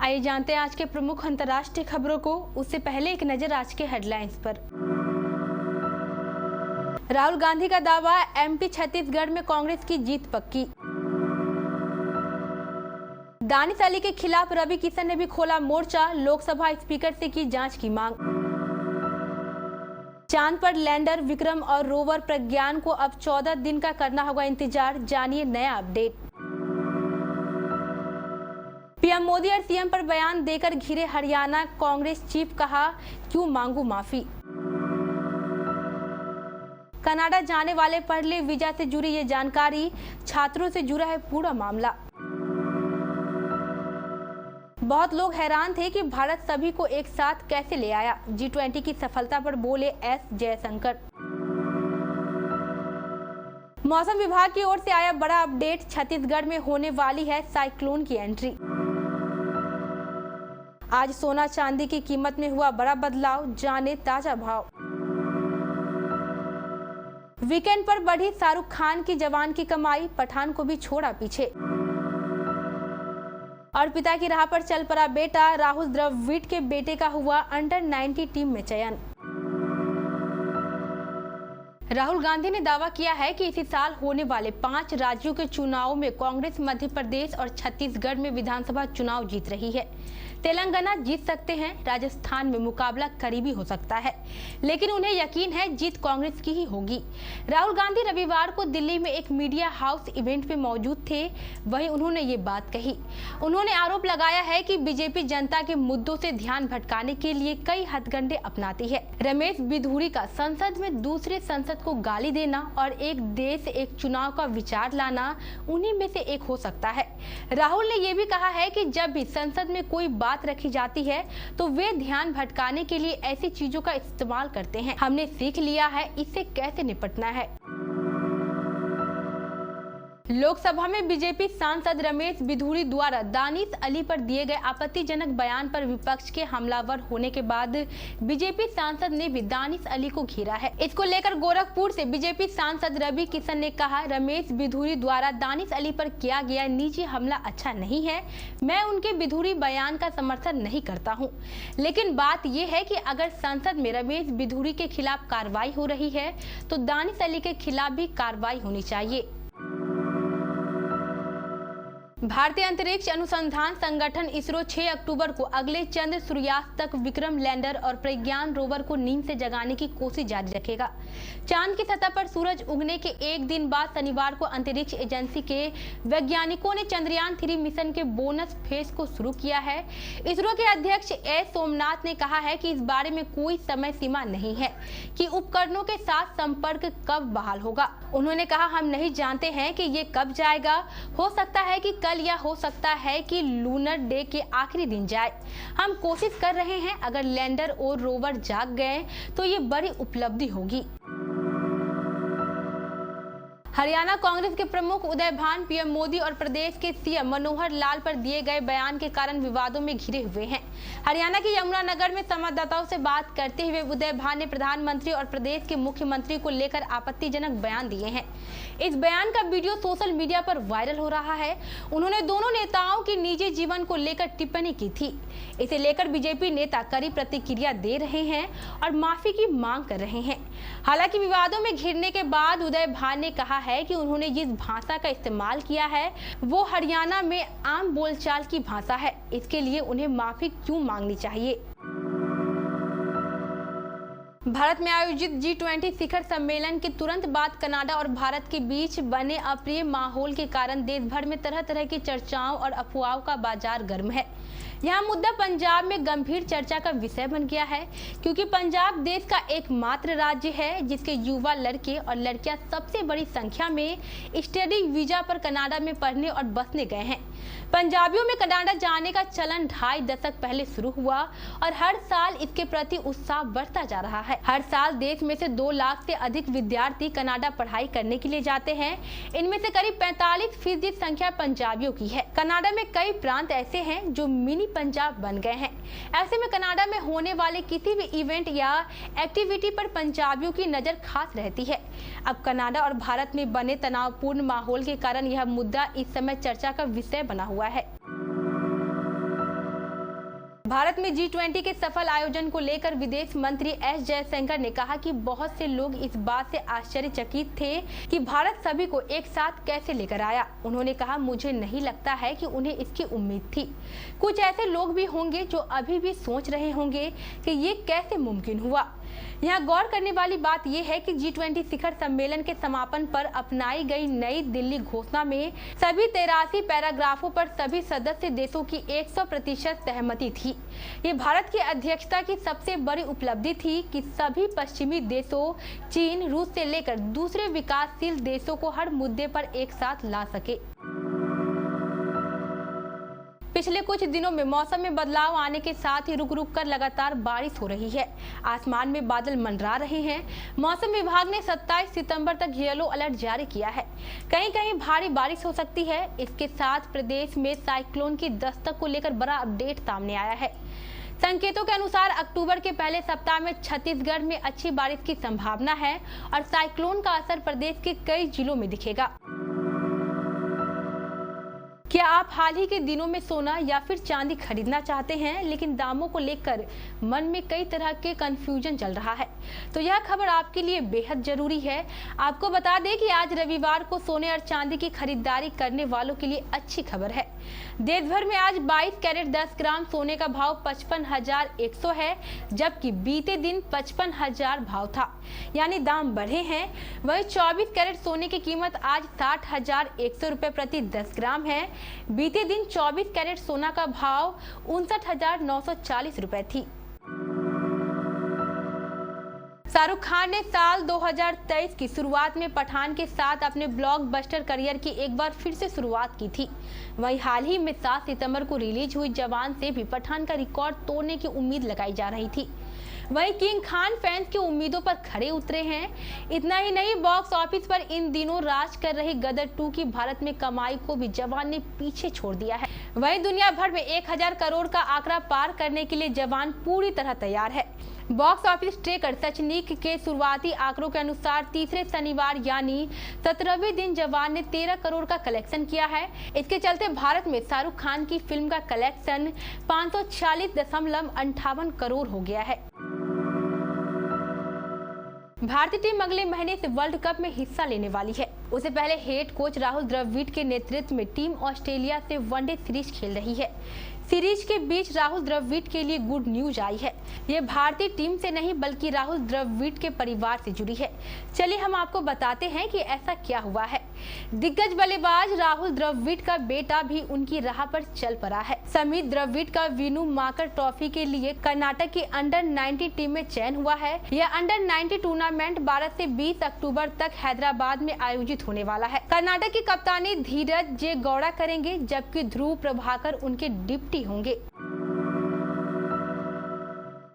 आइए जानते हैं आज के प्रमुख अंतर्राष्ट्रीय खबरों को। उससे पहले एक नजर आज के हेडलाइंस पर। राहुल गांधी का दावा, एमपी छत्तीसगढ़ में कांग्रेस की जीत पक्की। दानिश अली के खिलाफ रवि किशन ने भी खोला मोर्चा, लोकसभा स्पीकर से की जांच की मांग। चांद पर लैंडर विक्रम और रोवर प्रज्ञान को अब 14 दिन का करना होगा इंतजार, जानिए नया अपडेट। पीएम मोदी और सीएम पर बयान देकर घिरे हरियाणा कांग्रेस चीफ, कहा क्यों मांगू माफी। कनाडा जाने वाले पढ़ ले वीजा से जुड़ी ये जानकारी, छात्रों से जुड़ा है पूरा मामला। बहुत लोग हैरान थे कि भारत सभी को एक साथ कैसे ले आया, G20 की सफलता पर बोले एस जयशंकर। मौसम विभाग की ओर से आया बड़ा अपडेट, छत्तीसगढ़ में होने वाली है साइक्लोन की एंट्री। आज सोना चांदी की कीमत में हुआ बड़ा बदलाव, जाने ताजा भाव। वीकेंड पर बढ़ी शाहरुख खान की जवान की कमाई, पठान को भी छोड़ा पीछे। और पिता की राह पर चल पड़ा बेटा, राहुल द्रविड़ के बेटे का हुआ अंडर 90 टीम में चयन। राहुल गांधी ने दावा किया है कि इसी साल होने वाले 5 राज्यों के चुनावों में कांग्रेस मध्य प्रदेश और छत्तीसगढ़ में विधानसभा चुनाव जीत रही है। तेलंगाना जीत सकते हैं, राजस्थान में मुकाबला करीबी हो सकता है, लेकिन उन्हें यकीन है जीत कांग्रेस की ही होगी। राहुल गांधी रविवार को दिल्ली में एक मीडिया हाउस इवेंट में मौजूद थे, वहीं उन्होंने ये बात कही। उन्होंने आरोप लगाया है कि बीजेपी जनता के मुद्दों से ध्यान भटकाने के लिए कई हथकंडे अपनाती है। रमेश बिधूरी का संसद में दूसरे संसद को गाली देना और एक देश एक चुनाव का विचार लाना उन्हीं में से एक हो सकता है। राहुल ने यह भी कहा है कि जब भी संसद में कोई बात रखी जाती है तो वे ध्यान भटकाने के लिए ऐसी चीजों का इस्तेमाल करते हैं। हमने सीख लिया है इससे कैसे निपटना है। लोकसभा में बीजेपी सांसद रमेश बिधूरी द्वारा दानिश अली पर दिए गए आपत्तिजनक बयान पर विपक्ष के हमलावर होने के बाद बीजेपी सांसद ने भी दानिश अली को घेरा है। इसको लेकर गोरखपुर से बीजेपी सांसद रवि किशन ने कहा, रमेश बिधूरी द्वारा दानिश अली पर किया गया निजी हमला अच्छा नहीं है। मैं उनके बिधूरी बयान का समर्थन नहीं करता हूँ, लेकिन बात यह है कि अगर संसद में रमेश बिधूरी के खिलाफ कार्रवाई हो रही है तो दानिश अली के खिलाफ भी कार्रवाई होनी चाहिए। भारतीय अंतरिक्ष अनुसंधान संगठन इसरो 6 अक्टूबर को अगले चंद्र सूर्यास्त तक विक्रम लैंडर और प्रज्ञान रोवर को नींद से जगाने की कोशिश जारी रखेगा। चांद की सतह पर सूरज उगने के एक दिन बाद शनिवार को अंतरिक्ष एजेंसी के वैज्ञानिकों ने चंद्रयान 3 मिशन के बोनस फेज को शुरू किया है। इसरो के अध्यक्ष एस सोमनाथ ने कहा है कि इस बारे में कोई समय सीमा नहीं है कि उपकरणों के साथ संपर्क कब बहाल होगा। उन्होंने कहा, हम नहीं जानते हैं कि ये कब जाएगा, हो सकता है कि कल या हो सकता है कि लूनर डे के आखिरी दिन जाए। हम कोशिश कर रहे हैं, अगर लैंडर और रोवर जाग गए तो ये बड़ी उपलब्धि होगी। हरियाणा कांग्रेस के प्रमुख उदय भान पीएम मोदी और प्रदेश के सीएम मनोहर लाल पर दिए गए बयान के कारण विवादों में घिरे हुए हैं। हरियाणा के यमुनानगर में संवाददाताओं से बात करते हुए उदय भान ने प्रधानमंत्री और प्रदेश के मुख्यमंत्री को लेकर आपत्तिजनक बयान दिए हैं। इस बयान का वीडियो सोशल मीडिया पर वायरल हो रहा है। उन्होंने दोनों नेताओं के निजी जीवन को लेकर टिप्पणी की थी। इसे लेकर बीजेपी नेता कड़ी प्रतिक्रिया दे रहे हैं और माफी की मांग कर रहे हैं। हालांकि विवादों में घिरने के बाद उदय भान ने कहा है कि उन्होंने जिस भाषा का इस्तेमाल किया है वो हरियाणा में आम बोलचाल की भाषा है, इसके लिए उन्हें माफी क्यों मांगनी चाहिए। भारत में आयोजित G20 शिखर सम्मेलन के तुरंत बाद कनाडा और भारत के बीच बने अप्रिय माहौल के कारण देश भर में तरह तरह की चर्चाओं और अफवाहों का बाजार गर्म है। यह मुद्दा पंजाब में गंभीर चर्चा का विषय बन गया है, क्योंकि पंजाब देश का एकमात्र राज्य है जिसके युवा लड़के और लड़कियां सबसे बड़ी संख्या में स्टडी वीजा पर कनाडा में पढ़ने और बसने गए हैं। पंजाबियों में कनाडा जाने का चलन 2.5 दशक पहले शुरू हुआ और हर साल इसके प्रति उत्साह बढ़ता जा रहा है। हर साल देश में से 2 लाख से अधिक विद्यार्थी कनाडा पढ़ाई करने के लिए जाते हैं। इनमें से करीब 45% संख्या पंजाबियों की है। कनाडा में कई प्रांत ऐसे हैं जो मिनी पंजाब बन गए हैं। ऐसे में कनाडा में होने वाले किसी भी इवेंट या एक्टिविटी पर पंजाबियों की नजर खास रहती है। अब कनाडा और भारत में बने तनावपूर्ण माहौल के कारण यह मुद्दा इस समय चर्चा का विषय बना हुआ है। भारत में G20 के सफल आयोजन को लेकर विदेश मंत्री एस जयशंकर ने कहा कि बहुत से लोग इस बात से आश्चर्यचकित थे कि भारत सभी को एक साथ कैसे लेकर आया। उन्होंने कहा, मुझे नहीं लगता है कि उन्हें इसकी उम्मीद थी। कुछ ऐसे लोग भी होंगे जो अभी भी सोच रहे होंगे कि ये कैसे मुमकिन हुआ। यहाँ गौर करने वाली बात यह है कि G20 शिखर सम्मेलन के समापन पर अपनाई गई नई दिल्ली घोषणा में सभी 83 पैराग्राफों पर सभी सदस्य देशों की 100% सहमति थी। ये भारत की अध्यक्षता की सबसे बड़ी उपलब्धि थी कि सभी पश्चिमी देशों, चीन, रूस से लेकर दूसरे विकासशील देशों को हर मुद्दे पर एक साथ ला सके। पिछले कुछ दिनों में मौसम में बदलाव आने के साथ ही रुक रुक कर लगातार बारिश हो रही है। आसमान में बादल मंडरा रहे हैं। मौसम विभाग ने 27 सितंबर तक येलो अलर्ट जारी किया है। कहीं कहीं भारी बारिश हो सकती है। इसके साथ प्रदेश में साइक्लोन की दस्तक को लेकर बड़ा अपडेट सामने आया है। संकेतों के अनुसार अक्टूबर के पहले सप्ताह में छत्तीसगढ़ में अच्छी बारिश की संभावना है और साइक्लोन का असर प्रदेश के कई जिलों में दिखेगा। क्या आप हाल ही के दिनों में सोना या फिर चांदी खरीदना चाहते हैं, लेकिन दामों को लेकर मन में कई तरह के कंफ्यूजन चल रहा है? तो यह खबर आपके लिए बेहद जरूरी है। आपको बता दें कि आज रविवार को सोने और चांदी की खरीदारी करने वालों के लिए अच्छी खबर है। देश भर में आज 22 कैरेट 10 ग्राम सोने का भाव 55,100 है, जबकि बीते दिन 55,000 भाव था, यानी दाम बढ़े हैं। वहीं 24 कैरेट सोने की कीमत आज 60,100 रुपए प्रति 10 ग्राम है। बीते दिन 24 कैरेट सोना का भाव 59,940 रुपए थी। शाहरुख खान ने साल 2023 की शुरुआत में पठान के साथ अपने ब्लॉकबस्टर करियर की एक बार फिर से शुरुआत की थी। वहीं हाल ही में 7 सितंबर को रिलीज हुई जवान से भी पठान का रिकॉर्ड तोड़ने की उम्मीद लगाई जा रही थी। वहीं किंग खान फैंस की उम्मीदों पर खरे उतरे हैं। इतना ही नहीं, बॉक्स ऑफिस पर इन दिनों राज कर रही गदर 2 की भारत में कमाई को भी जवान ने पीछे छोड़ दिया है। वहीं दुनिया भर में 1000 करोड़ का आंकड़ा पार करने के लिए जवान पूरी तरह तैयार है। बॉक्स ऑफिस ट्रेकर सचनीक के शुरुआती आंकड़ों के अनुसार तीसरे शनिवार यानी 17वें दिन जवान ने 13 करोड़ का कलेक्शन किया है। इसके चलते भारत में शाहरुख खान की फिल्म का कलेक्शन 546.58 करोड़ हो गया है। भारतीय टीम अगले महीने से वर्ल्ड कप में हिस्सा लेने वाली है। उससे पहले हेड कोच राहुल द्रविड़ के नेतृत्व में टीम ऑस्ट्रेलिया से वनडे सीरीज खेल रही है। सीरीज के बीच राहुल द्रविड़ के लिए गुड न्यूज आई है। ये भारतीय टीम से नहीं बल्कि राहुल द्रविड़ के परिवार से जुड़ी है। चलिए हम आपको बताते हैं कि ऐसा क्या हुआ है। दिग्गज बल्लेबाज राहुल द्रविड़ का बेटा भी उनकी राह पर चल पड़ा है। समित द्रविड़ का विनू माकर ट्रॉफी के लिए कर्नाटक की अंडर 90 टीम में चयन हुआ है। यह अंडर 90 टूर्नामेंट 12 से 20 अक्टूबर तक हैदराबाद में आयोजित होने वाला है। कर्नाटक की कप्तानी धीरज जे गौड़ा करेंगे, जबकि ध्रुव प्रभाकर उनके डिप्टी होंगे।